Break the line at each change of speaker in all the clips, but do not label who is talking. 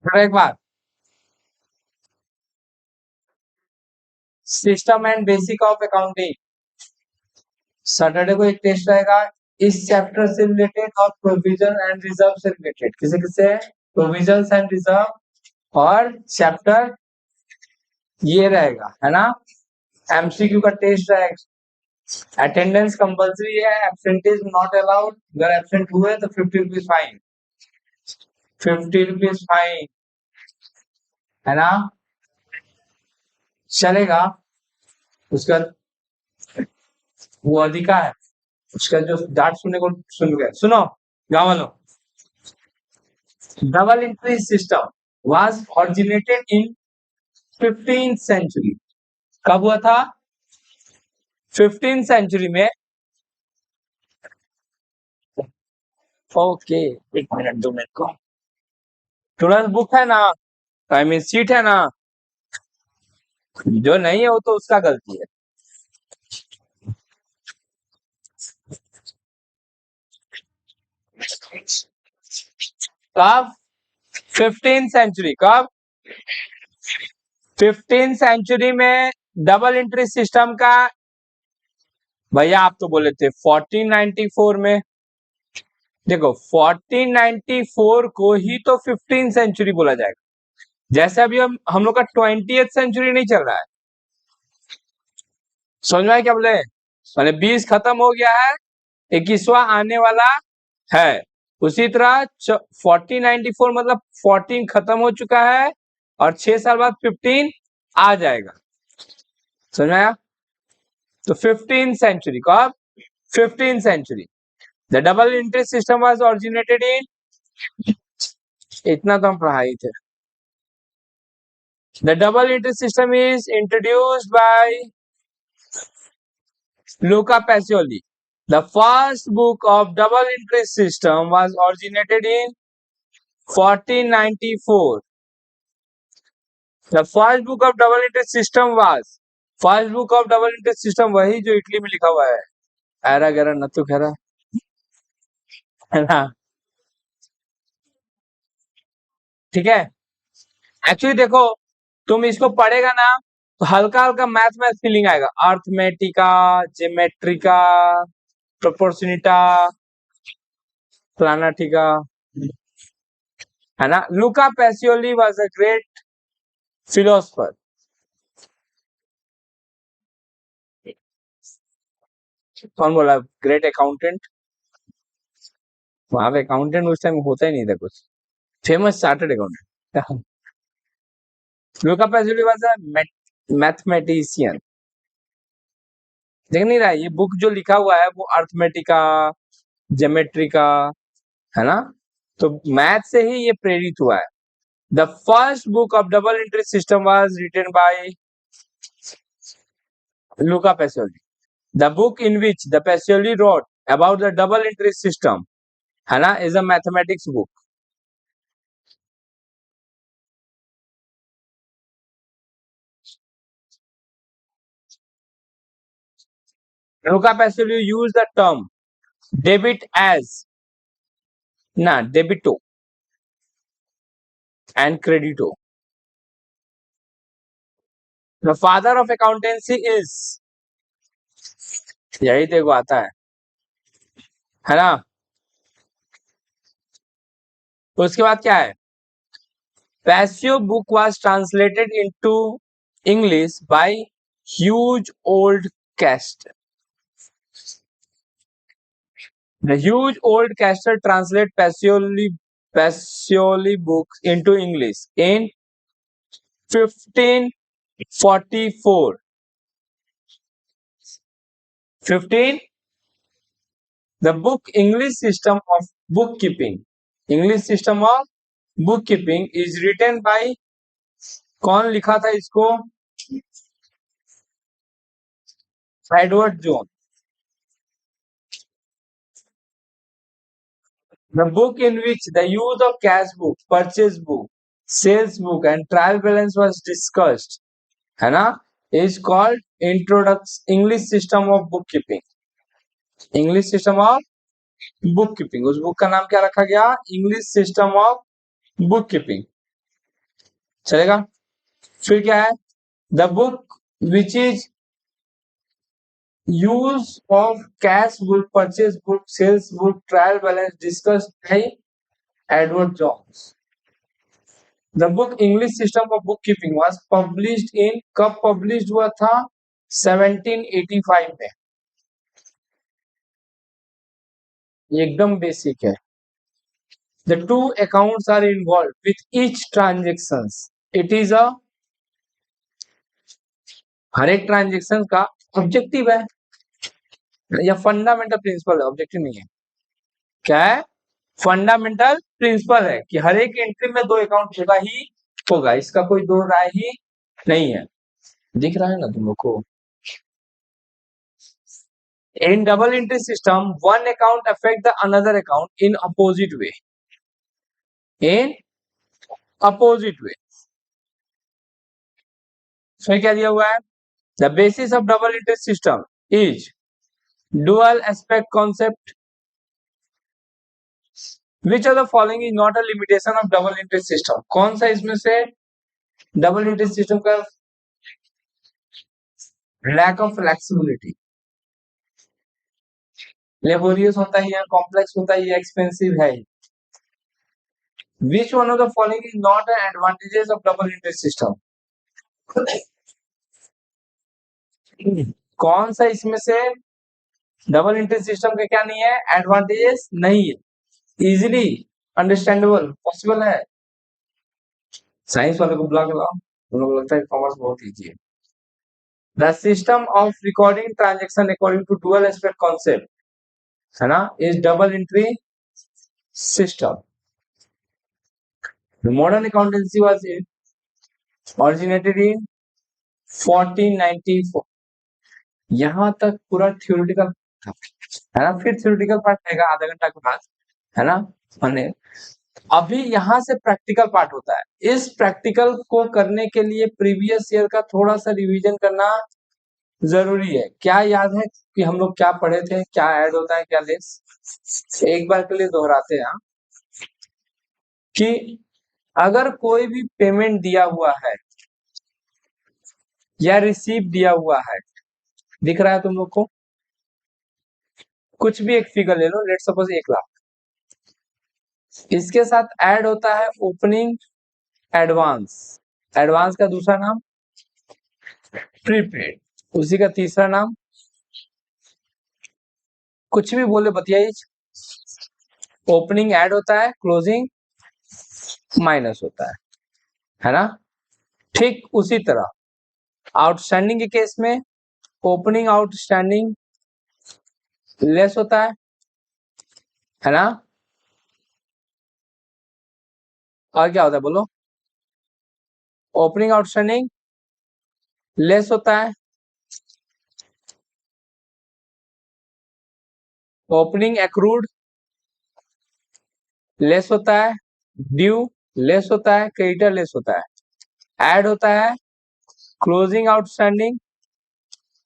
फिर एक बार, system and basic of accounting, Saturday को एक टेस्ट रहेगा इस चैप्टर से रिलेटेड और प्रोविजन एंड रिजर्व से रिलेटेड। किसे किसे? प्रोविजन एंड रिजर्व, और चैप्टर ये रहेगा, है ना। एमसीक्यू का टेस्ट रहेगा। अटेंडेंस कंपलसरी है, एब्सेंटेज नॉट अलाउड। अगर एब्सेंट हुए तो 50 रुपीज फाइन, 50 रुपीज फाइन, है ना, चलेगा। उसका वो अधिका है, उसका जो डांट सुनने को सुन गए, सुनो गाँव वालों। Double entry system was originated in 15th century. कब हुआ था? 15th सेंचुरी में। ओके, एक मिनट दो मिनट को। तुरंत बुक है ना, आई मीन सीट है ना, जो नहीं है वो तो उसका गलती है। कब? 15th century. कब? 15th सेंचुरी में डबल एंट्री सिस्टम का। भैया आप तो बोले थे 1494 में। देखो 1494 को ही तो 15th सेंचुरी बोला जाएगा। जैसे अभी हम लोग का 20th सेंचुरी नहीं चल रहा है, समझ में आया क्या बोले? मैंने 20 खत्म हो गया है, 21वां आने वाला है। उसी तरह 1494 मतलब 14 खत्म हो चुका है और 6 साल बाद 15 आ जाएगा, समझ में आया? तो 15th सेंचुरी। कब? 15th century. The double entry system was originated in, इतना तो हम पढ़ाई थे। The double entry system is introduced by Luca Pacioli. The first book of double entry system was originated in 1494. The first book of double entry system was, first book of double entry system वही जो Italy में लिखा हुआ है, ऐरा गैरा नत्थु खैरा, है ना। ठीक है। एक्चुअली देखो, तुम इसको पढ़ेगा ना तो हल्का हल्का मैथ मैथ फीलिंग आएगा। अर्थमेटिका, ज्योमेट्रिका, प्रोपोर्शनिटा, प्लानाटिका, है ना। Luca Pacioli was a great philosopher. कौन बोला ग्रेट अकाउंटेंट? वहां पे अकाउंटेंट उस टाइम होता ही नहीं था कुछ। Famous chartered accountant. Luca Pacioli was a mathematician. देख नहीं रहा है ये बुक जो लिखा हुआ है वो अर्थमेटिका, ज्योमेट्रिका, है ना। तो मैथ से ही ये प्रेरित हुआ है। The first book of double entry system was written by Luca Pacioli. The book in which the Pacioli wrote about the double entry system, है ना, is a mathematics book. Luca Pacioli use the term debit as, ना, डेबिटो and क्रेडिटो। The father of accountancy is, यही देखो आता है ना। तो उसके बाद क्या है? Paseo book was translated into English by huge old castor. The huge old castor translate Pacioli book into English in 1544। 15, the book English system of bookkeeping, English system of bookkeeping is written by, कौन लिखा था इसको? Edward zone. The book in which the use of cash book, purchase book, sales book and trial balance was discussed, है ना, is called Introduction English System of Bookkeeping। English System of Bookkeeping, उस book का नाम क्या रखा गया? English System of Bookkeeping। चलेगा। फिर क्या है, the book which is use of cash book, purchase book, sales book, trial balance discussed by Edward Jones. The book English system of book keeping was published in, कब publish हुआ था, 1785 में। ये एकदम बेसिक है। The two accounts are involved with each transactions. It is a, हर एक transaction का objective है या फंडामेंटल प्रिंसिपल है, ऑब्जेक्टिव नहीं है। क्या है, फंडामेंटल प्रिंसिपल है कि हर एक एंट्री में दो अकाउंट होगा ही होगा, इसका कोई दो राय ही नहीं है। दिख रहा है ना तुम लोग को। In double entry system, one account affect the another account in opposite way. In opposite way. फिर क्या दिया हुआ है, the basis of double entry system is dual aspect concept. Which of the following is not a limitation of double entry system? कौन सा इसमें से double entry system का लैक ऑफ फ्लेक्सिबिलिटी, लेबोरियस होता है या कॉम्प्लेक्स होता है या एक्सपेंसिव है? Which one of the following is not an advantages of double entry system? कौन सा इसमें से डबल एंट्री सिस्टम का क्या नहीं है, एडवांटेजेस नहीं है, इजीली अंडरस्टैंडेबल पॉसिबल है? साइंस वाले को ब्लॉक लगाओ, उन लोगों को लगता है कॉमर्स बहुत इजी है। The system of recording transaction according to dual aspect concept, है ना, is double entry system. The modern accountancy was originated in 1494। यहाँ तक पूरा थ्योरेटिकल था, है ना। फिर थ्योरेटिकल पार्ट आएगा आधा घंटा के बाद, है ना। मैंने अभी यहाँ से प्रैक्टिकल पार्ट होता है। इस प्रैक्टिकल को करने के लिए प्रीवियस ईयर का थोड़ा सा रिवीजन करना जरूरी है। क्या याद है कि हम लोग क्या पढ़े थे, क्या ऐड होता है, क्या लेस, एक बार के लिए दोहराते हैं कि अगर कोई भी पेमेंट दिया हुआ है या रिसीव दिया हुआ है, दिख रहा है तुम लोग को, कुछ भी एक फिगर ले लो, लेट सपोज 1 लाख, इसके साथ ऐड होता है ओपनिंग एडवांस, एडवांस का दूसरा नाम प्रीपेड, उसी का तीसरा नाम, कुछ भी बोले बतियाइए, ओपनिंग ऐड होता है, क्लोजिंग माइनस होता है ना। ठीक उसी तरह आउटस्टैंडिंग के केस में ओपनिंग आउटस्टैंडिंग लेस होता है ना। और क्या होता है बोलो, ओपनिंग आउटस्टैंडिंग लेस होता है, ओपनिंग एक्रूड लेस होता है, ड्यू लेस होता है, क्रेडिटर लेस होता है, ऐड होता है क्लोजिंग आउटस्टैंडिंग,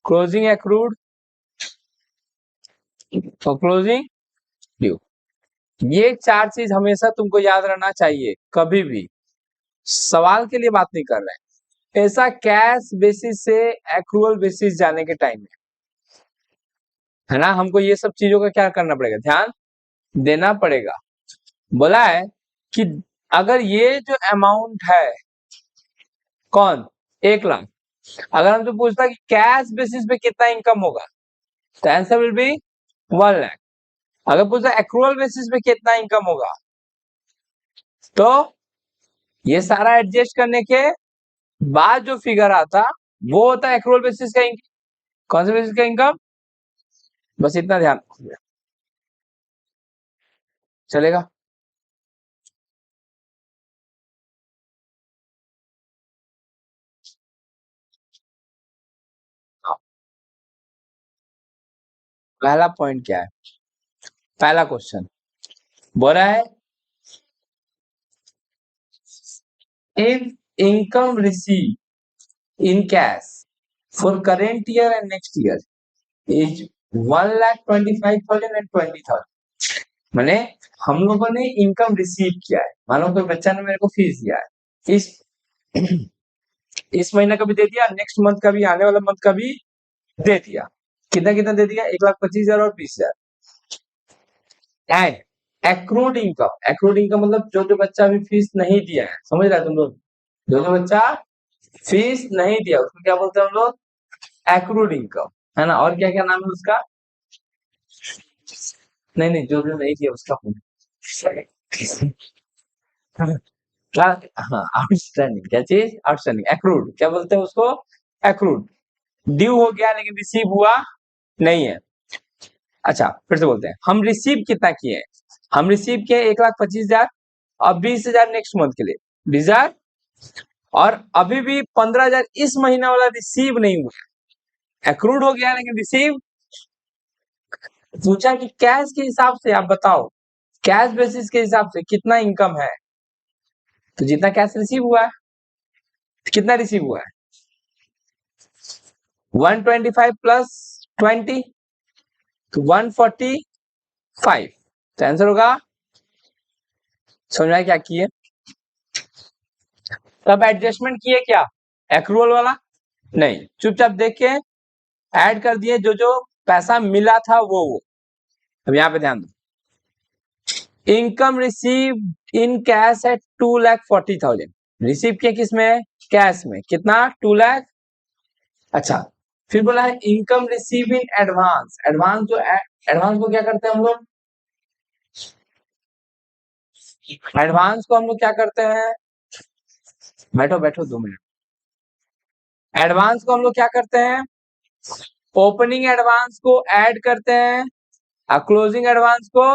क्लोजिंग एक्रूड और क्लोजिंग ड्यू। ये चार चीज हमेशा तुमको याद रहना चाहिए, कभी भी सवाल के लिए बात नहीं कर रहे हैं, ऐसा कैश बेसिस से एक्रूअल बेसिस जाने के टाइम में, है ना, हमको ये सब चीजों का क्या करना पड़ेगा, ध्यान देना पड़ेगा। बोला है कि अगर ये जो अमाउंट है, कौन, 1 लाख, अगर हमसे पूछता कि कैश बेसिस पे कितना इनकम होगा, तो आंसर विल बी 1 लाख। अगर पूछता एक्रूअल बेसिस पे कितना इनकम होगा, तो ये सारा एडजस्ट करने के बाद जो फिगर आता वो होता है एक्रूअल बेसिस का इनकम। कौन से बेसिस का इनकम, बस इतना ध्यान चलेगा। पहला पॉइंट क्या है, पहला क्वेश्चन बोल रहा है if income receive in cash for current year and next year is 1,25,000 and 20,000, मैंने हम लोगों ने इनकम रिसीव किया है, मानो कोई बच्चा ने मेरे को फीस दिया है, इस इस महीने का भी दे दिया, नेक्स्ट मंथ का भी, आने वाला मंथ का भी दे दिया। कितना कितना दे दिया? 1,25,000 और 20,000। And accrued income, accrued income मतलब जो जो बच्चा अभी फीस नहीं दिया है, समझ रहा है तुम लोग? जो जो बच्चा फीस नहीं दिया उसको क्या बोलते हैं हम लोग? एक्रूड इनकम, है ना? और क्या क्या नाम है उसका? नहीं नहीं, जो जो नहीं दिया उसका क्या? हाँ, आउटस्टैंडिंग। क्या चीज? Outstanding, accrued. क्या बोलते हैं उसको? एक्रूड। ड्यू हो गया लेकिन रिसीव हुआ नहीं है। अच्छा, फिर से बोलते हैं, हम रिसीव कितना किए? हम रिसीव किए 1,25,000 और 20,000 नेक्स्ट मंथ के लिए रिजर्व, और अभी भी 15,000 इस महीना वाला रिसीव नहीं हुआ। एक्रूड हो गया लेकिन रिसीव। पूछा कि कैश के हिसाब से आप बताओ, कैश बेसिस के हिसाब से कितना इनकम है? तो जितना कैश रिसीव हुआ है, कितना रिसीव हुआ है? 125 प्लस 20 तो 145। तो आंसर होगा, समझ में आया क्या किए? तब एडजस्टमेंट किए क्या? एक्रूअल वाला नहीं, चुपचाप देख के ऐड कर दिए जो जो पैसा मिला था वो। अब यहाँ पे ध्यान दो, इनकम रिसीव इन कैश है 2,40,000। रिसीव किया किस में? कैश में। कितना? 2 लाख। अच्छा, फिर बोला है income receive in advance. Advance जो एडवांस को क्या करते हैं हम लोग? एडवांस को हम लोग क्या करते हैं? बैठो बैठो 2 मिनट। एडवांस को हम लोग क्या करते हैं? ओपनिंग एडवांस को ऐड करते हैं और क्लोजिंग एडवांस को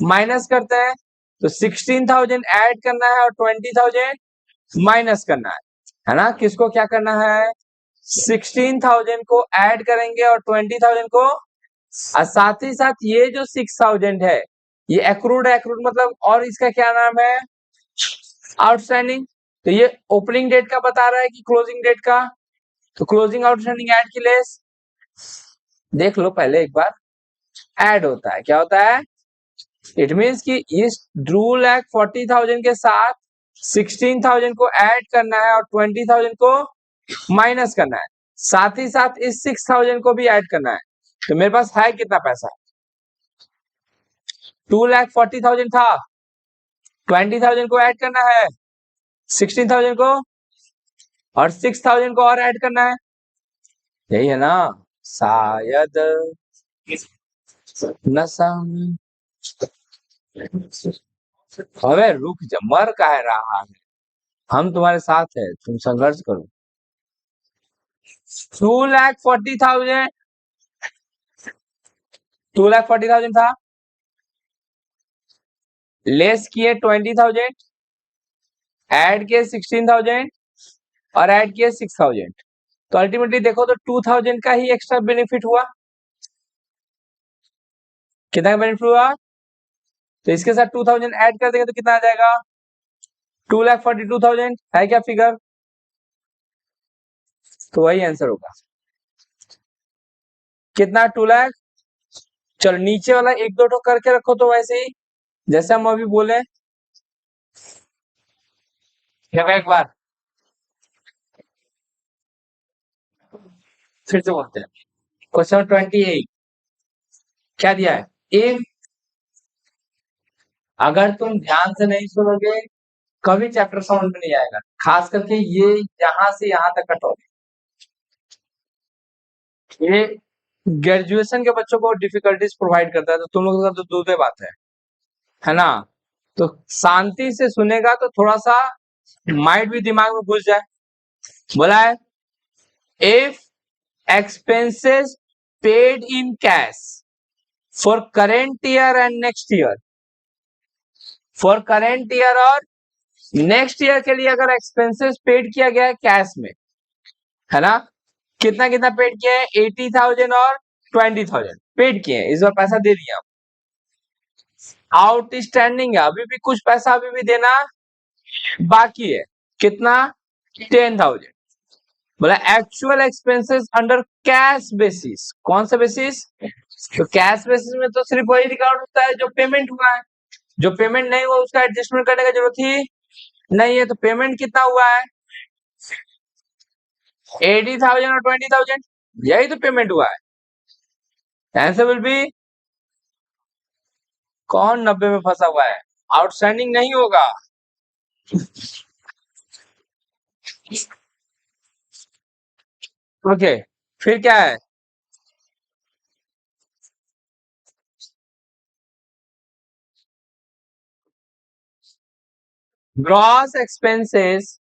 माइनस करते हैं। तो 16,000 ऐड करना है और 20,000 माइनस करना है ना? किसको क्या करना है? 16,000 को ऐड करेंगे और 20,000 को, और साथ ही साथ ये जो 6,000 है ये एक्रूड है। एक्रूड मतलब, और इसका क्या नाम है? आउटस्टैंडिंग। तो ये ओपनिंग डेट का बता रहा है कि क्लोजिंग डेट का? तो क्लोजिंग आउटस्टैंडिंग ऐड की लेस देख लो पहले एक बार। ऐड होता है, क्या होता है? इट मीन्स कि इस 2,40,000 के साथ 16,000 को ऐड करना है और 20,000 को माइनस करना है, साथ ही साथ इस 6,000 को भी ऐड करना है। तो मेरे पास है कितना पैसा? 2,40,000 था, 20,000 को ऐड करना है, 16,000 को, और 6,000 को और ऐड करना है। यही है ना? शायद नशा में। अबे रुक जा, मर काहे रहा है? हम तुम्हारे साथ है, तुम संघर्ष करो। 2,40,000, 2,40,000 था, लेस किए 20,000, ऐड किए 16,000 और ऐड किए 6,000। तो अल्टीमेटली देखो तो 2,000 का ही एक्स्ट्रा बेनिफिट हुआ। कितना का बेनिफिट हुआ? तो इसके साथ 2,000 ऐड कर देंगे तो कितना आ जाएगा? 2,42,000 है क्या फिगर? तो वही आंसर होगा। कितना? 2 लाख। चलो नीचे वाला एक दो ठो करके रखो तो वैसे ही जैसे हम अभी बोले। एक बार फिर से बोलते हैं। क्वेश्चन 28 क्या दिया है? इफ, अगर तुम ध्यान से नहीं सुनोगे कभी चैप्टर समझ में नहीं आएगा, खास करके ये यहाँ से यहाँ तक का टॉपिक। ये ग्रेजुएशन के बच्चों को डिफिकल्टीज प्रोवाइड करता है, तो तुम लोगों का तो दूसरी बात है ना? तो शांति से सुनेगा तो थोड़ा सा माइंड भी दिमाग में घुस जाए। बोला है if expenses paid in cash for current year and next year, for current year और नेक्स्ट ईयर के लिए अगर एक्सपेंसेस पेड किया गया है कैश में, है ना? कितना कितना पेड किया है? 80,000 और 20,000 पेड किए हैं। इस बार पैसा दे दिया। आउटस्टैंडिंग है, अभी भी कुछ पैसा अभी भी देना बाकी है। कितना? 10,000। बोला actual expenses under cash basis. कौन सा बेसिस? तो कैश बेसिस में तो सिर्फ वही रिकॉर्ड होता है जो पेमेंट हुआ है। जो पेमेंट नहीं हुआ उसका एडजस्टमेंट करने की जरूरत ही नहीं है। तो पेमेंट कितना हुआ है? 80,000 और 20,000, यही तो पेमेंट हुआ है। आंसर विल बी, कौन 90 में फंसा हुआ है? आउटस्टैंडिंग नहीं होगा। ओके, फिर क्या है? Gross expenses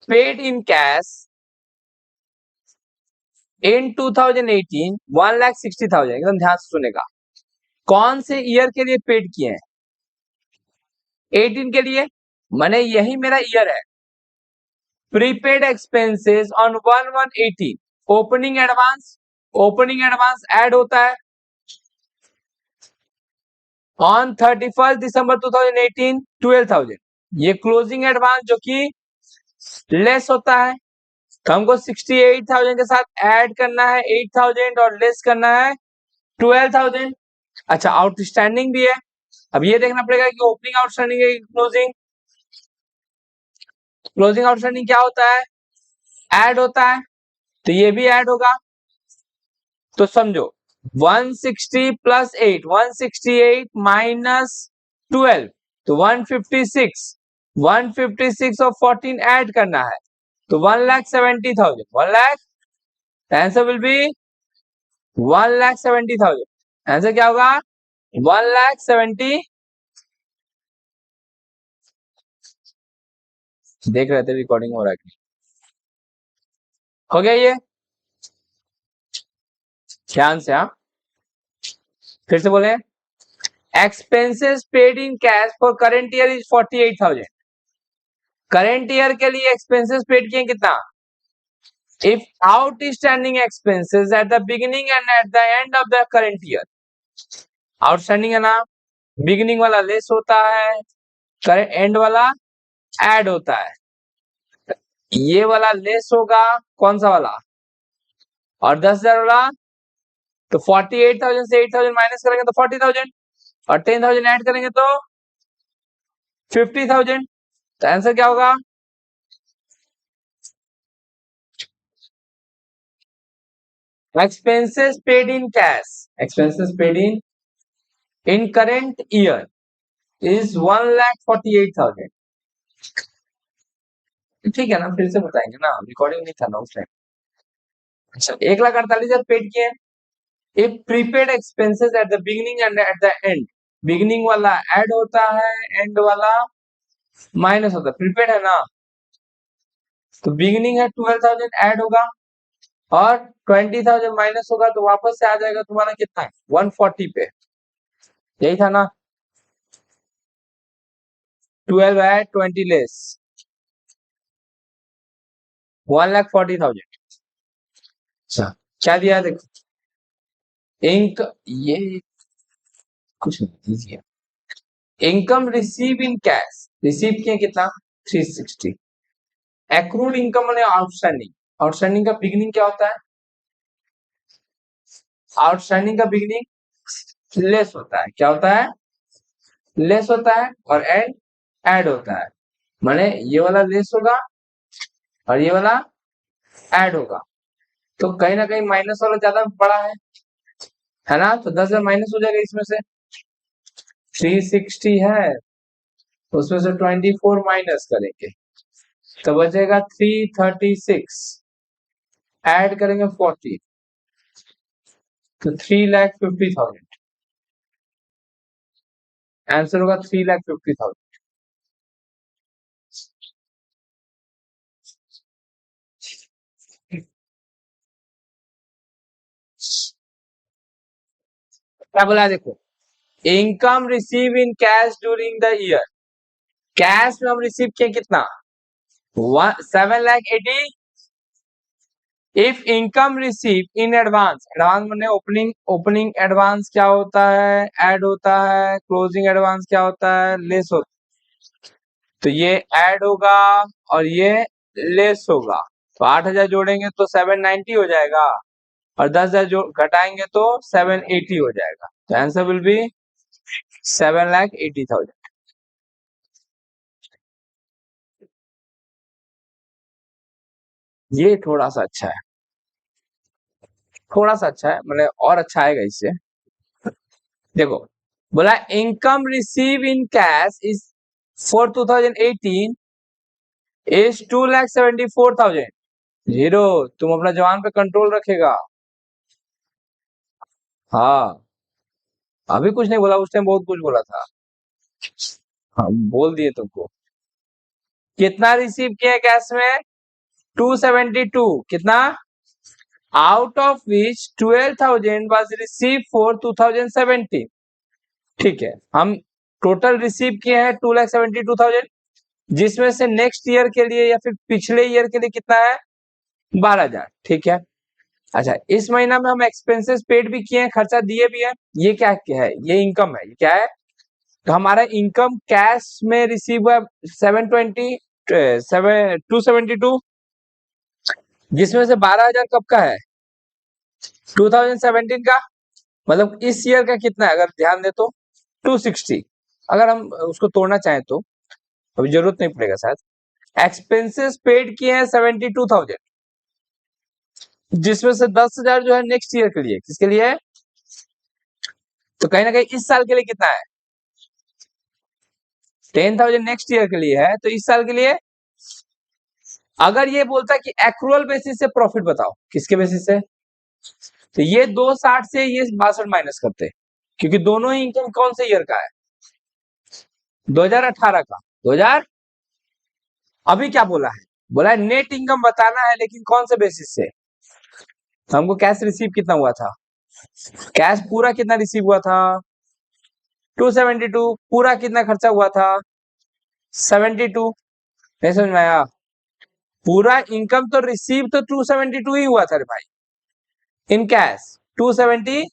paid in cash in 2018 1,60,000, एकदम ध्यान से सुनेगा। कौन से ईयर के लिए पेड किए हैं? 18 के लिए, माने यही मेरा ईयर है। Prepaid expenses on 1/1/18, opening advance add होता है ऑन 31 दिसंबर 2018 12,000। ये क्लोजिंग एडवांस जो कि लेस होता है, तो हमको 68,000 के साथ ऐड करना है 8,000 और लेस करना है 12,000। अच्छा, आउटस्टैंडिंग भी है। अब ये देखना पड़ेगा कि ओपनिंग आउटस्टैंडिंग है, क्लोजिंग आउटस्टैंडिंग क्या होता है? ऐड होता है, तो ये भी ऐड होगा। तो समझो 160 प्लस 8, 168 माइनस 12, तो 156, 156 और 14 ऐड करना है, तो 1,70,000, 1,00,000। Answer will be 1,70,000। आंसर क्या होगा? 1,70,000। देख रहे थे रिकॉर्डिंग हो रहा है कि नहीं? हो गया ये? ध्यान से, हाँ, फिर से बोले। Expenses paid in cash for current year is 48,000। Current year के लिए एक्सपेंसेस पेड किए कितना? If outstanding expenses at the beginning and at the end of the current year, outstanding है ना, बिगिनिंग वाला लेस होता है, करेंट एंड वाला ऐड होता है। ये वाला लेस होगा, कौन सा वाला? और 10,000 वाला, तो 48,000 से 8,000 माइनस करेंगे तो 40,000, और 10,000 ऐड करेंगे तो 50,000। तो आंसर क्या होगा? Expenses paid in cash, expenses paid in current year is 1,48,000। ठीक है ना, फिर से बताएंगे ना, रिकॉर्डिंग नहीं था ना उस टाइम। अच्छा, 1,48,000 पेड किए। If prepaid expenses at the beginning and at the end, beginning वाला ऐड होता है, एंड वाला माइनस होता है। प्रीपेड है ना, तो बिगिनिंग है 12,000 ऐड होगा, और 20,000 माइनस होगा, तो वापस से आ जाएगा तुम्हारा कितना? 140 पे। यही था ना, 12 है 20 लेस, 1,40,000। अच्छा, क्या दिया देखो, इंक, ये कुछ नहीं दिया। Income receive in cash, receive किए कितना? 360। एक्रूड इनकम माने आउटस्टैंडिंग, आउटस्टैंडिंग का बिगिनिंग क्या होता है? आउटस्टैंडिंग का बिगिनिंग लेस होता है। क्या होता है? लेस होता है, और एंड ऐड होता है। माने ये वाला लेस होगा और ये वाला ऐड होगा, तो कहीं ना कहीं माइनस वाला ज्यादा बड़ा है ना, तो 10,000 माइनस हो जाएगा इसमें से। 360 है, तो उसमें से 24 माइनस करेंगे, तो बचेगा 336, ऐड करेंगे 40, तो 3,50,000। आंसर होगा 3,50,000। क्या बोला है देखो, income receive in cash during the year, cash में हम रिसीव किए कितना? 7,80,000। If income receive in advance, advance मैंने ओपनिंग, ओपनिंग एडवांस क्या होता है? ऐड होता है। क्लोजिंग एडवांस क्या होता है? लेस होता है। तो ये ऐड होगा और ये लेस होगा, तो 8,000 जोड़ेंगे तो 790 हो जाएगा, और 10,000 जो घटाएंगे तो 780 हो जाएगा। तो आंसर विल बी 7,80,000। ये थोड़ा सा अच्छा है, थोड़ा सा अच्छा है, मतलब और अच्छा आएगा इससे। देखो, बोला income receive in cash is for 2018 is 2,74,000। Zero, तुम अपना जवान पे कंट्रोल रखेगा। हाँ, अभी कुछ नहीं बोला, उस टाइम बहुत कुछ बोला था। हाँ, बोल दिए तुमको। कितना रिसीव किया कैश में? 272। कितना? Out of which 12,000 was receive for 2017। ठीक है, हम टोटल रिसीव किए हैं 2,72,000, जिसमें से नेक्स्ट ईयर के लिए या फिर पिछले ईयर के लिए कितना है? 12,000। ठीक है। अच्छा, इस महीना में हम एक्सपेंसेस पेड भी किए हैं, खर्चा दिए भी है। ये क्या है? ये इनकम है। ये क्या है? तो हमारा इनकम कैश में रिसीव हुआ 272, जिसमें से 12,000 कब का है? 2017 का। मतलब इस ईयर का कितना है अगर ध्यान दे तो? 260। अगर हम उसको तोड़ना चाहें तो अभी जरूरत नहीं पड़ेगा शायद। एक्सपेंसेस पेड किए हैं 72,000, जिसमें से 10,000 जो है नेक्स्ट ईयर के लिए। किसके लिए? तो कहीं ना कहीं इस साल के लिए कितना है? 10,000 नेक्स्ट ईयर के लिए है, तो इस साल के लिए अगर ये बोलता है कि एक्रूअल बेसिस से प्रॉफिट बताओ, किसके बेसिस से? तो ये 260 से ये 62 माइनस करते, क्योंकि दोनों ही इनकम कौन से ईयर का है? 2018 का। 2000 अभी क्या बोला है? बोला है नेट इनकम बताना है, लेकिन कौन से बेसिस से? तो हमको कैश रिसीव कितना हुआ था? कैश पूरा कितना रिसीव हुआ था? 272। पूरा कितना खर्चा हुआ था? 72। नहीं समझ में आया? पूरा इनकम तो रिसीव तो 272 ही हुआ था रे भाई, इन कैश 270,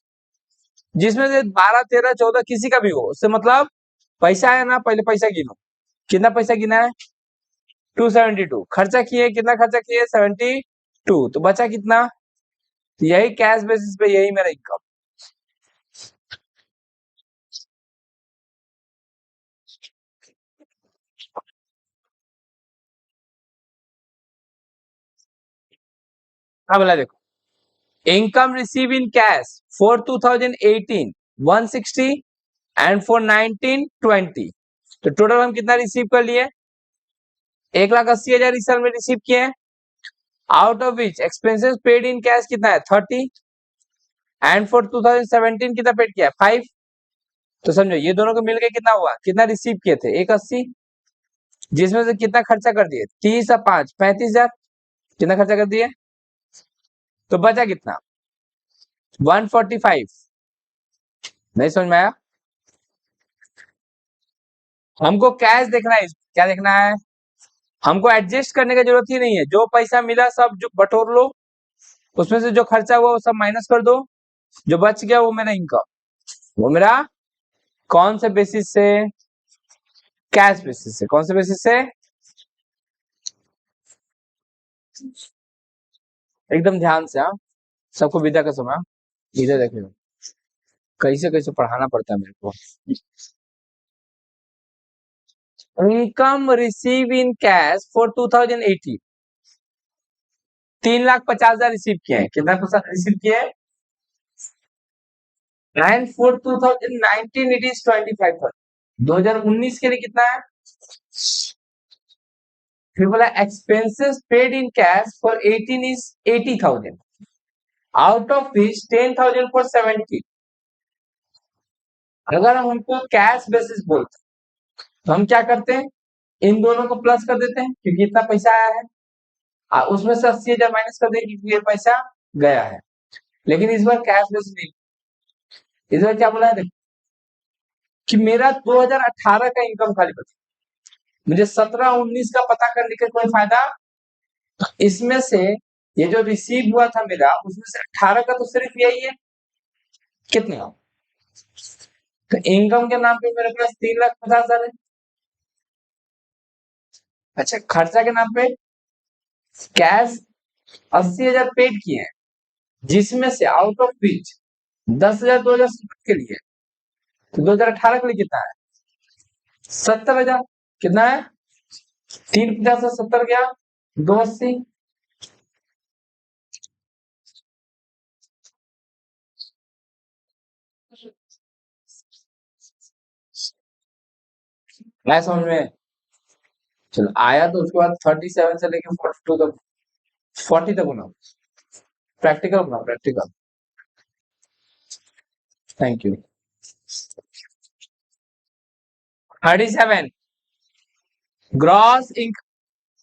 जिसमें से 12, 13, 14 किसी का भी हो, उससे मतलब पैसा है ना, पहले पैसा गिनो। कितना पैसा गिना है? 272। खर्चा किए, कितना खर्चा किए? 72। तो बचा कितना? यही कैश बेसिस पे, यही मेरा इनकम। हाँ बोला, देखो, income receive in cash for 2018 160 and for 19 20। तो टोटल हम कितना रिसीव कर लिए? 1,80,000 इस साल में रिसीव किए हैं। Out of which expenses paid in cash कितना है? 30। एंड फॉर 2017 कितना पेड किया है? 5। तो समझो ये दोनों को मिलकर कितना हुआ? कितना रिसीव किए थे? 180, जिसमें से कितना खर्चा कर दिए? 30 और 5 35,000। कितना खर्चा कर दिए? तो बचा कितना? 145। नहीं समझ में आया? हमको कैश देखना है, क्या देखना है? हमको एडजस्ट करने की जरूरत ही नहीं है, जो पैसा मिला सब जो बटोर लो, उसमें से जो खर्चा हुआ वो सब माइनस कर दो, जो बच गया वो मेरा इनकम। वो मेरा कौन से बेसिस से? कैश बेसिस से। कौन से बेसिस से? एकदम ध्यान से। हाँ, सबको विदा का समय। इधर देखिए, कैसे कैसे पढ़ाना पड़ता है मेरे को। Income receive in cash for 2018 3,50,000 receive किए हैं। कितना रिसीव किए हैं? And for 2019 it is 25,000। 2019 के लिए कितना है? फिर बोला expenses paid in cash for 18 is 80,000, out of which 10,000 for 17। अगर हम हमको कैश बेसिस बोलते तो हम क्या करते हैं? इन दोनों को प्लस कर देते हैं, क्योंकि इतना पैसा आया है। उसमें से 80,000 माइनस कर देंगे, क्योंकि ये पैसा गया है। लेकिन इस बार कैश बेसिस नहीं, इस बार क्या बोला है? देखो कि मेरा 2018 का इनकम खाली बचा, मुझे 17-19 का पता करने का कोई फायदा? इसमें से ये जो रिसीव हुआ था मेरा, उसमें से 18 का तो सिर्फ यही है। कितना? तो इनकम के नाम पे मेरे पास 3,50,000 है। अच्छा, खर्चा के नाम पे कैश 80,000 पेड किए हैं, जिसमें से आउट ऑफ विच 10,000 2017 के लिए। तो 2018 के लिए कितना है? 70,000। कितना है? 3,50 से 70 गया, 280। मैं समझ में चलो आया तो उसके बाद 37 से लेके 42 तक 40 तक बनाओ प्रैक्टिकल बनाओ practical thank you 37 gross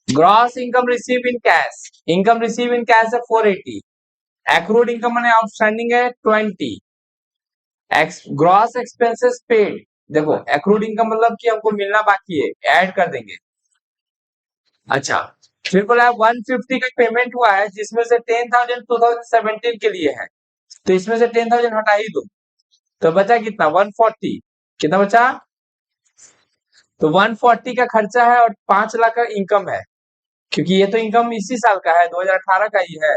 gross income receive in cash income receive in cash है 480 एक्रूड इनकम मैंने आउटस्टैंडिंग है 20 ग्रॉस एक्सपेंसेस पेड देखो एक्रूड इनकम मतलब कि हमको मिलना बाकी है ऐड कर देंगे अच्छा फिर बोला 150 का पेमेंट हुआ है जिसमें से 10,000 2017 के लिए है तो इसमें से 10,000 हटा ही दो तो बचा कितना 140 कितना बचा तो 140 का खर्चा है और 5 लाख का इनकम है क्योंकि ये तो इनकम इसी साल का है 2018 का ही है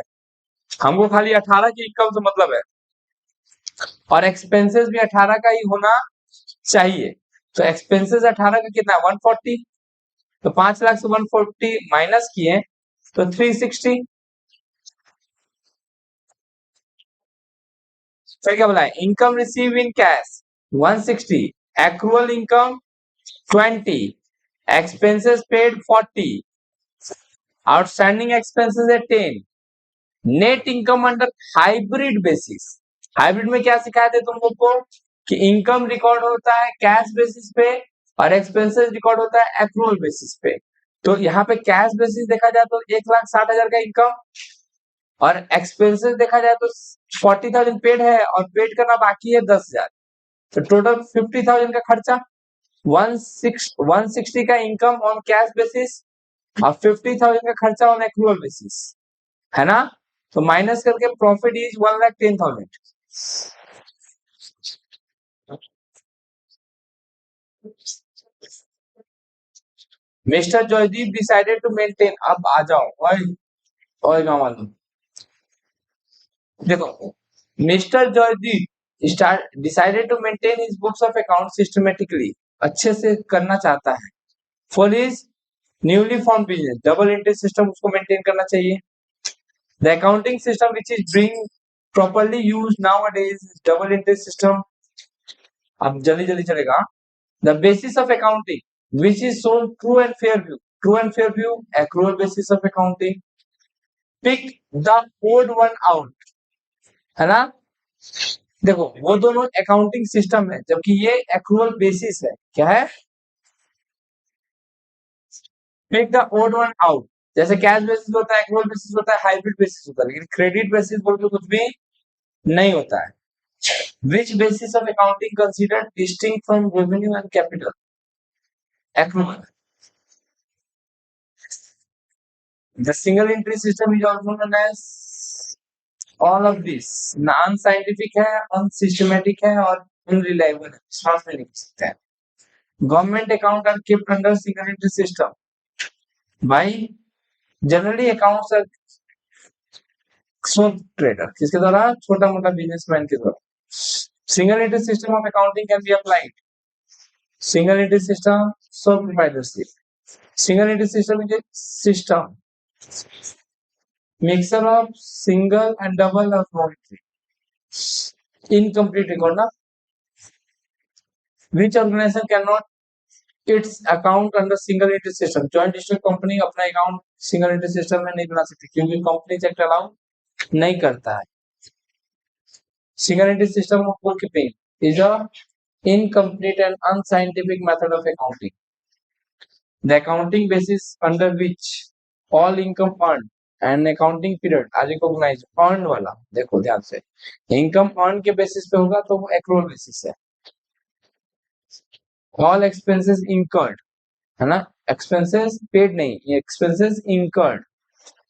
हमको खाली 18 की इनकम से मतलब है और एक्सपेंसेस भी 18 का ही होना चाहिए तो एक्सपेंसेस 18 का कितना 140 तो 5 लाख से 140 माइनस किए तो 360 फिर क्या बोला income receive in cash 160 accrual income 20 expenses paid 40 outstanding expenses है 10 net income under hybrid basis hybrid में क्या सिखाया थे तुम लोग को कि इनकम रिकॉर्ड होता है कैश बेसिस पे और एक्सपेंसेस रिकॉर्ड होता है एक्रूअल बेसिस पे तो यहाँ पे कैश बेसिस देखा जाए तो 1,60,000 का इनकम और एक्सपेंसेस देखा जाए तो 40,000 पेड है और पेड करना बाकी है 10,000 तो टोटल 50,000 का खर्चा 160 का इनकम ऑन कैश बेसिस और 50,000 का खर्चा ऑन एक्रूअल बेसिस है ना तो माइनस करके profit is 1,10,000 mister Joydeep decided to maintain अब आ जाओ ओए गाँव वालों देखो mister Joydeep start decided to maintain his books of account systematically अच्छे से करना चाहता है for his newly form business double entry system उसको मेंटेन करना चाहिए the accounting system which is being properly used nowadays is double entry system अब जल्दी जल्दी चलेगा the basis of accounting which is shown true and fair view accrual basis of accounting pick the odd one out है ना देखो वो दोनों accounting system है जबकि ये एक्रूअल बेसिस है क्या है pick the odd one out जैसे कैश बेसिस होता है एक्रूअल बेसिस होता है हाइब्रिड बेसिस होता है लेकिन क्रेडिट बेसिस बोल के कुछ भी नहीं होता है which basis of accounting considered distinct from revenue and capital accrual the single entry system is also known as all of this unscientific है unsystematic है और unreliable है विश्वास नहीं कर सकते हैं government account are kept under single entry system भाई generally accounts are sole trader किसके द्वारा छोटा मोटा बिजनेसमैन के द्वारा single entry system of accounting can be applied single entry system sole proprietorship single entry system is a system mixture of single and double or no entry incomplete record na which organization cannot its account under single entry system joint stock company अपना account single entry system में नहीं बना सकती क्योंकि company act allow नहीं करता है single entry system of book keeping is a incomplete and unscientific method of accounting the accounting basis under which all income earned and accounting period are recognized earned वाला देखो ध्यान से income earned के basis पे होगा तो वो accrual basis है all expenses incurred है ना expenses paid नहीं ये expenses incurred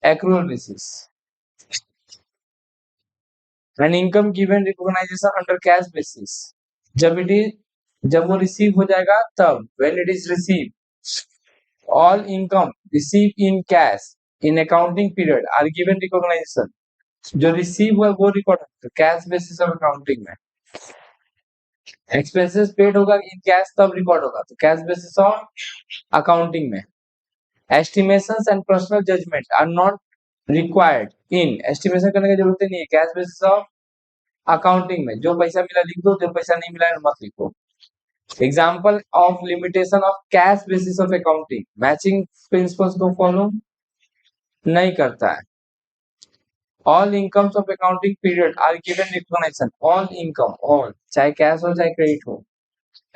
accrual basis and income given recognition under cash basis जब वो रिसीव हो जाएगा तब when it is received all income received in cash in accounting period are given recognition जो रिसीव हुआ वो रिकॉर्ड होगा कैश बेसिस ऑफ अकाउंटिंग में एक्सपेंसेस पेड होगा इन कैश तब रिकॉर्ड होगा तो कैश बेसिस ऑफ अकाउंटिंग में estimations and personal judgement are not required in estimation करने की जरूरत नहीं है कैश बेसिस ऑफ अकाउंटिंग में जो पैसा मिला लिख दो, जो पैसा नहीं मिला मत लिखो। Example of limitation of cash basis of accounting, matching principles को फॉलो नहीं करता है। All incomes of accounting period are given recognition, all income, all, चाहे कैश हो चाहे क्रेडिट हो,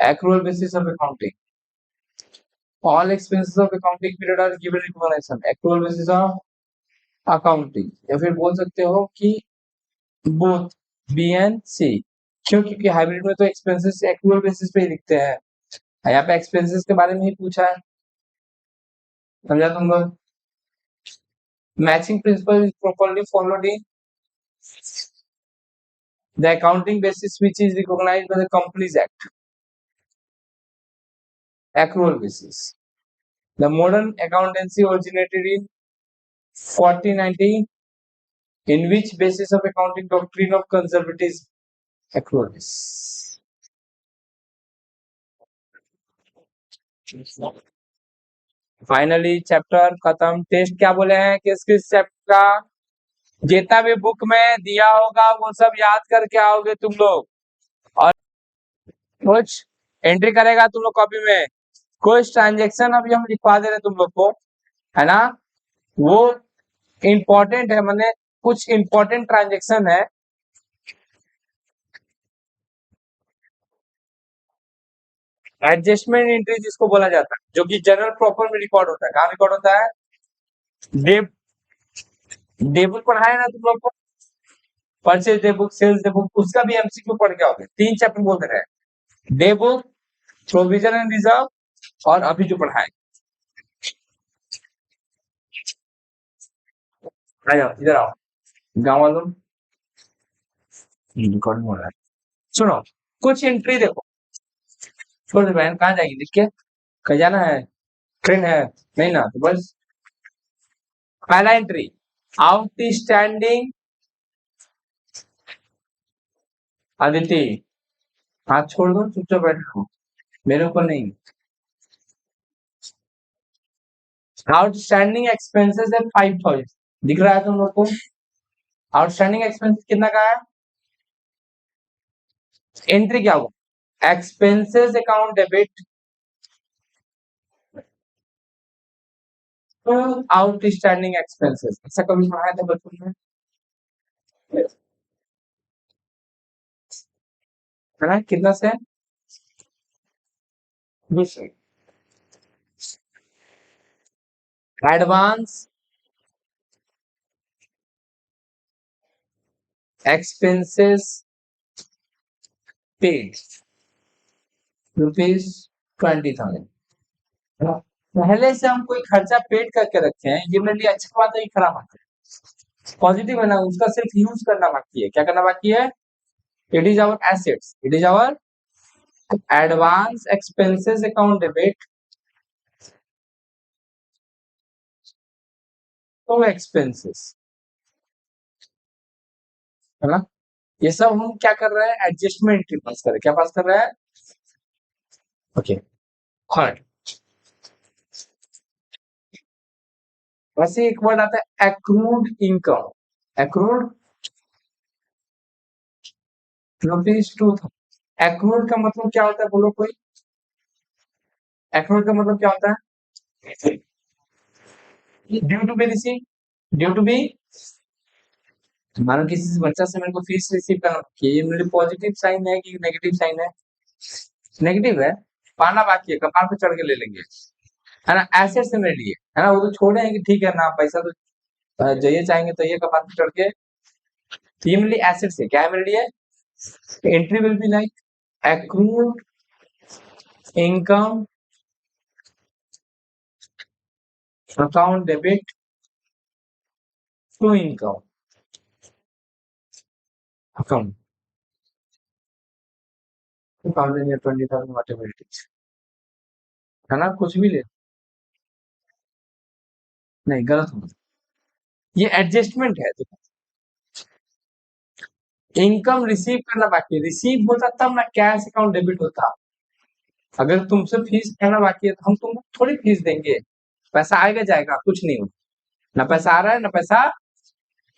accrual basis of accounting. All expenses of accounting period are given recognition, accrual basis of accounting. या फिर बोल सकते हो कि बोथ बी एंड सी। क्यों? क्योंकि हाइब्रिड में तो एक्सपेंसेस एक्रूअल बेसिस पे ही लिखते हैं, यहाँ पे एक्सपेंसेस के बारे में ही पूछा है। समझा तुम लोग? Matching principal is properly followed in the accounting basis which is recognized by the Companies Act, accrual basis. The modern accountancy originated in 1490, in which basis of accounting doctrine of conservatism, accrual basis. Finally chapter खत्म। Test क्या बोले हैं, किस किस chapter का जितना भी book में दिया होगा वो सब याद करके आओगे तुम लोग, और कुछ एंट्री करेगा तुम लोग कॉपी में। कुछ ट्रांजेक्शन अभी हम लिखवा दे रहे तुम लोग को, है ना, वो इम्पोर्टेंट है, मैंने कुछ इम्पोर्टेंट ट्रांजेक्शन है। एडजस्टमेंट एंट्री जिसको बोला जाता है, जो कि जनरल प्रॉपर में रिकॉर्ड होता है। कहाँ रिकॉर्ड होता है? डेबुक पढ़ाया ना तुम लोग को, परचेज डेबुक, सेल्स डेबुक, उसका भी एमसीक्यू पढ़ के आओगे। 3 चैप्टर बोल रहे हैं, डेबुक, प्रोविजन एंड रिजर्व और अभी जो पढ़ाए। आ जाओ इधर आओ गाँव वालों, रिकॉर्डिंग हो रहा है। सुनो कुछ एंट्री देखो, छोड़ दे बहन, कहाँ जाएगी लिख के, कहीं जाना है, ट्रेन है, नहीं ना, तो बस पहला एंट्री आउटस्टैंडिंग, अदिति हाथ छोड़ दो, चुपचाप बैठो, मेरे ऊपर नहीं। आउटस्टैंडिंग एक्सपेंसेस है 5000, दिख रहा है तुम लोग को? आउटस्टैंडिंग एक्सपेंसेस कितना का है? एंट्री क्या होगा? Expenses account debit to outstanding expenses. ऐसा कभी पढ़ाया था बचपन में, है ना? कितना से? 20। Advance expenses paid ₹20,000। पहले से हम कोई खर्चा पेड करके रखे हैं, ये मेरे लिए अच्छी बात है, खराब बात है? पॉजिटिव है ना, उसका सिर्फ यूज करना बाकी है। क्या करना बाकी है? It is our assets, it is our advance expenses account debit to expenses, है ना? ये सब हम क्या कर रहे हैं? एडजस्टमेंट एंट्री पास कर रहे हैं। क्या पास कर रहे हैं? ओके, थर्ड वैसे एक वर्ड आता है एक्रूड इनकम, एक्रूड ₹2,000। एक्रूड का मतलब क्या होता है, बोलो कोई? एक्रूड का मतलब क्या होता है? Due to be receive, due to be, मानो किसी बच्चा से मेरे को फीस रिसीव करना, ये मेरे पॉजिटिव साइन है कि नेगेटिव साइन है? नेगेटिव है, पाना बाकी है, कपार पे चढ़ के ले लेंगे, है ना? एसेट से मेरे लिए, है ना, वो तो छोड़े हैं कि ठीक है ना, पैसा तो जाइए चाहेंगे तो ये कपार पे चढ़ के, तो ये मेरे लिए एसेट से क्या है मेरे लिए? Entry will be like accrued income account debit to income account 2000 या 20,000 whatever it is, है ना? कुछ भी ले, नहीं गलत हो, ये एडजस्टमेंट है। इनकम रिसीव करना बाकी है, रिसीव होता तब ना कैश अकाउंट डेबिट होता। अगर तुमसे फीस करना बाकी है तो हम तुमको थोड़ी फीस देंगे, पैसा आएगा जाएगा, कुछ नहीं होगा, ना पैसा आ रहा है ना पैसा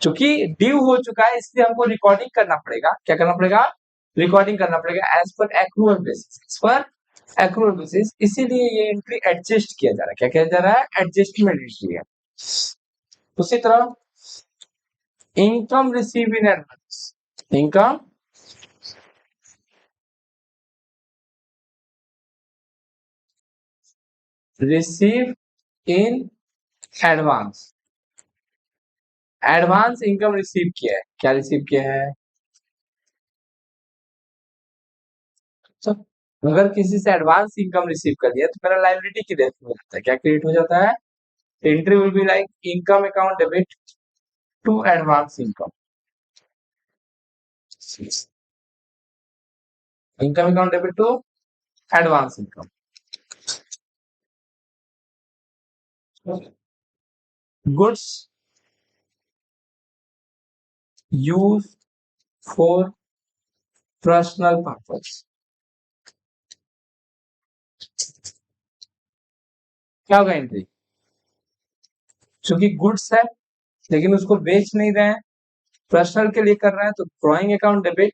चूंकि ड्यू हो चुका है इसलिए हमको रिकॉर्डिंग करना पड़ेगा। क्या करना पड़ेगा? रिकॉर्डिंग करना पड़ेगा as per accrual basis, as per accrual basis. इसीलिए ये एंट्री एडजस्ट किया जा रहा है। क्या किया जा रहा है? एडजस्टमेंट एंट्री है। उसी तरह income receive in advance, income receive in advance, advance income receive किया है। क्या रिसीव किया है? तो अगर किसी से एडवांस इनकम रिसीव कर लिया तो मेरा लायबिलिटी क्रिएट हो जाता है। क्या क्रिएट हो जाता है? Entry will be like income account debit to advance income, income account debit to advance income. Goods use for personal purpose, क्या होगा एंट्री? क्योंकि गुड्स है लेकिन उसको बेच नहीं रहे हैं, पर्सनल के लिए कर रहे हैं, तो ड्रॉइंग अकाउंट डेबिट।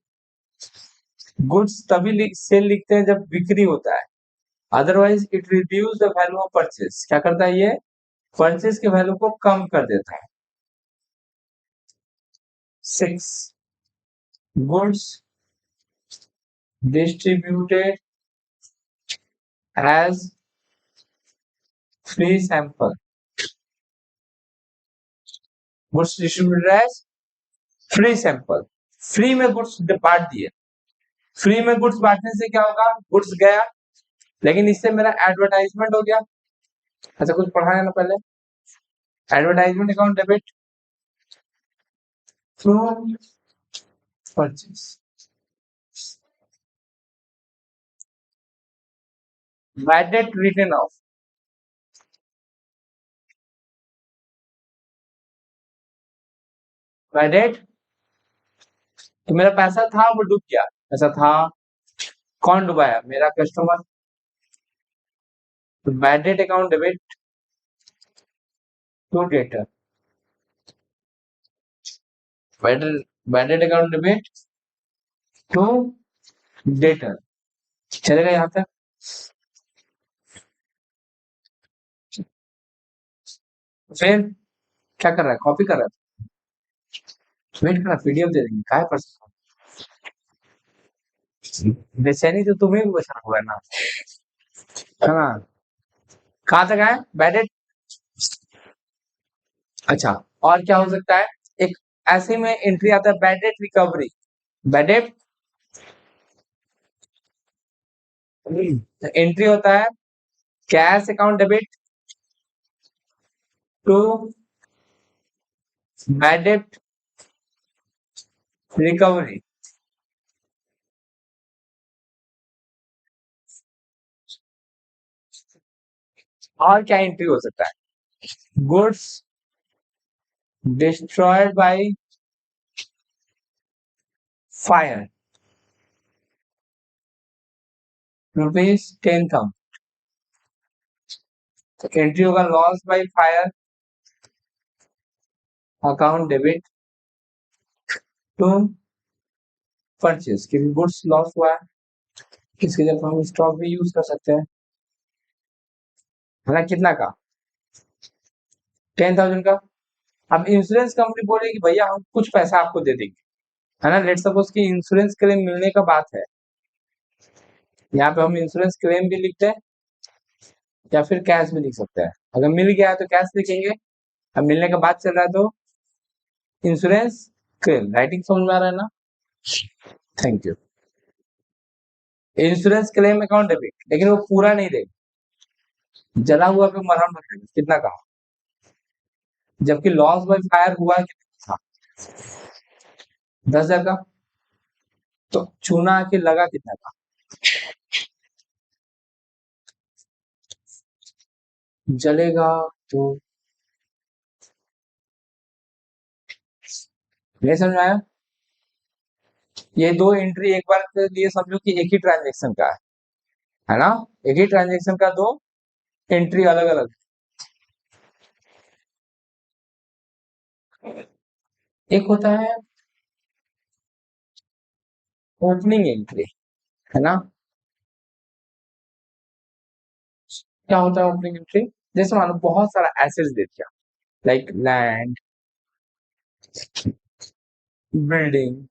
गुड्स तभी सेल लिखते हैं जब बिक्री होता है, otherwise it reduce the value of purchase. क्या करता है ये? परचेज के वैल्यू को कम कर देता है। 6 goods distributed as free sample, goods distributed as free sample. Free में गुड्स बांट दिए, फ्री में गुड्स बांटने से क्या होगा? गुड्स गया लेकिन इससे मेरा एडवर्टाइजमेंट हो गया। अच्छा कुछ पढ़ा है ना पहले? Advertisement account debit from purchase, bad debt return of, bad debt तो मेरा पैसा था वो डूब गया, पैसा था, कौन डुबाया? मेरा कस्टमर। तो bad debt account debit to debtor, bad debt account debit to debtor. चलेगा यहाँ तक? फिर क्या कर रहा है? कॉपी कर रहा है? वेट कर रहा है, पीडीएफ दे देंगे काय पर। बेचैनी तो तुम्हें भी बचा हुआ है ना। हाँ, कहाँ तक है? Bad date. अच्छा, और क्या हो सकता है? एक ऐसे में एंट्री आता है bad debt recovery, bad debt entry होता है cash account debit to bad debt recovery. और क्या एंट्री हो सकता है? गुड्स डिस्ट्रॉयड बाय फायर ₹10,000, तो एंट्री होगा loss by fire account debit to purchase, क्योंकि गुड्स लॉस हुआ है, इसके जगह हम स्टॉक भी यूज कर सकते हैं, है ना? कितना का? 10,000 का। अब इंश्योरेंस कंपनी बोलेगी भैया हम कुछ पैसा आपको दे देंगे, है ना? लेट सपोज कि इंश्योरेंस क्लेम मिलने का बात है, यहाँ पे हम इंश्योरेंस क्लेम भी लिखते हैं या फिर कैश भी लिख सकते हैं। अगर मिल गया है तो कैश लिखेंगे, अब मिलने का बात चल रहा है तो इंश्योरेंस क्लेम। राइटिंग समझ में आ रहा है ना? Thank you. Insurance claim account debit, लेकिन वो पूरा नहीं देगा, जला हुआ पे मरहम लगाएगा। कितना का? जबकि लॉस बाय फायर हुआ कितना था? 10,000 का। तो चूना आके लगा कितना का? जलेगा तो नहीं समझ में आया? ये दो एंट्री एक बार के लिए समझो कि एक ही ट्रांजेक्शन का है ना? एक ही ट्रांजेक्शन का दो एंट्री अलग अलग। एक होता है ओपनिंग एंट्री, है ना। क्या होता है ओपनिंग एंट्री? जैसे मानो बहुत सारा एसेट्स दे दिया, like land, building,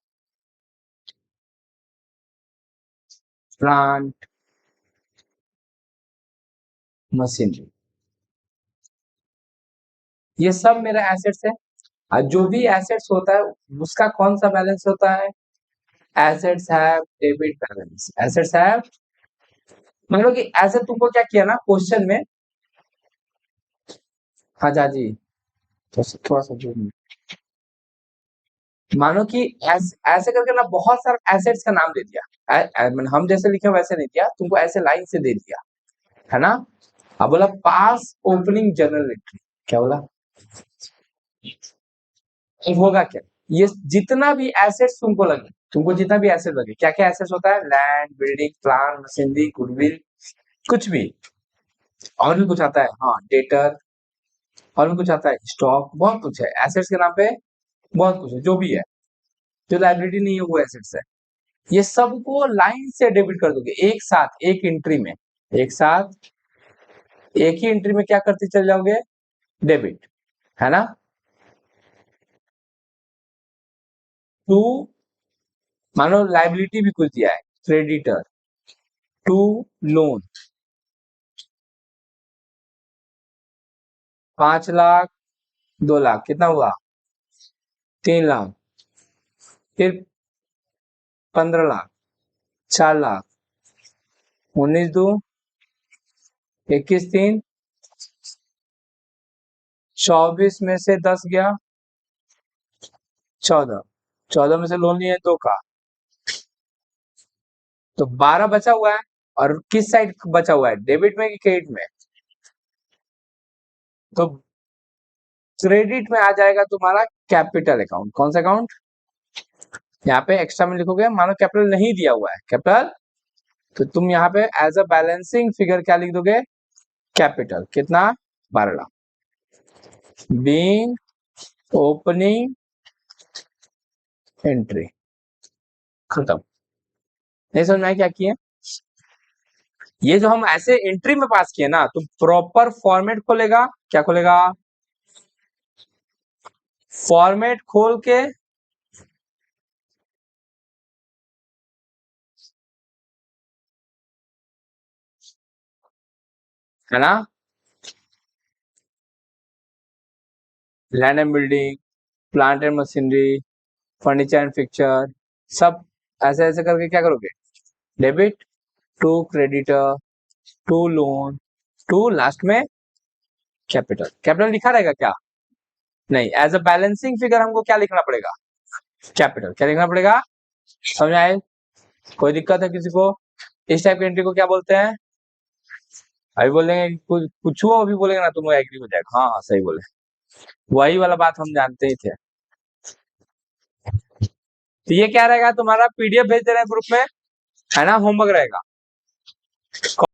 plant, machinery, ये सब मेरा एसेट्स है। और जो भी एसेट्स होता है उसका कौन सा बैलेंस होता है? Assets have debit balance, assets have, मतलब कि ऐसे तुमको क्या किया ना क्वेश्चन में। हाँ जा जी, तो थोड़ा सा जो मानो कि ऐसे करके ना बहुत सारा एसेट्स का नाम दे दिया। मतलब हम जैसे लिखे वैसे नहीं दिया तुमको, ऐसे लाइन से दे दिया, है ना। अब बोला पास ओपनिंग जर्नल एंट्री, क्या बोला? अब होगा क्या? ये जितना भी एसेट्स तुमको लगे, तुमको जितना भी एसेट लगे, क्या क्या एसेट्स होता है? Land, building, plant, machinery, goodwill, कुछ भी। और भी कुछ आता है, हाँ, डेटर, और भी कुछ आता है, स्टॉक, बहुत कुछ है एसेट्स के नाम पे। बहुत कुछ है, जो भी है, जो लाइबिलिटी नहीं है वो एसेट्स है। ये सबको लाइन से डेबिट कर दोगे एक साथ, एक एंट्री में, एक साथ एक ही एंट्री में क्या करते चल जाओगे? डेबिट, है ना। टू, मानो लाइबिलिटी भी कुछ दिया है, creditor, to loan, 5 lakh, 2 lakh, कितना हुआ? 3 लाख, फिर 15 लाख, 4 लाख, 19 दो, 21 3, 24 में से 10 गया, 14, 14 में से लोन लिया 2 का, तो 12 बचा हुआ है। और किस साइड बचा हुआ है, डेबिट में कि क्रेडिट में? तो क्रेडिट में आ जाएगा तुम्हारा कैपिटल अकाउंट। कौन सा अकाउंट? यहाँ पे एक्स्ट्रा में लिखोगे, मानो कैपिटल नहीं दिया हुआ है कैपिटल, तो तुम यहाँ पे एज अ बैलेंसिंग फिगर क्या लिख दोगे? कैपिटल, कितना? 12 लाख, बीइंग ओपनिंग एंट्री, खत्म। नहीं समझ में आया क्या किए? ये जो हम ऐसे एंट्री में पास किए ना, तो प्रॉपर फॉर्मेट खोलेगा, क्या खोलेगा? फॉर्मेट खोल के, है ना, land and building, plant and machinery, furniture and fixture, सब ऐसे ऐसे करके क्या करोगे? Debit, to creditor, to loan, to last में कैपिटल। कैपिटल लिखा रहेगा क्या? नहीं, एज अ बैलेंसिंग फिगर हमको क्या लिखना पड़ेगा? कैपिटल। क्या लिखना पड़ेगा? समझ आए? कोई दिक्कत है किसी को? इस टाइप की एंट्री को क्या बोलते हैं? अभी बोलेंगे कुछ पूछो, अभी बोलेंगे ना तुम एग्री हो जाएगा। हाँ हाँ सही बोले, वही वाला बात हम जानते ही थे। तो ये क्या रहेगा तुम्हारा? पीडीएफ भेज दे रहे हैं ग्रुप में, है ना, होमवर्क रहेगा।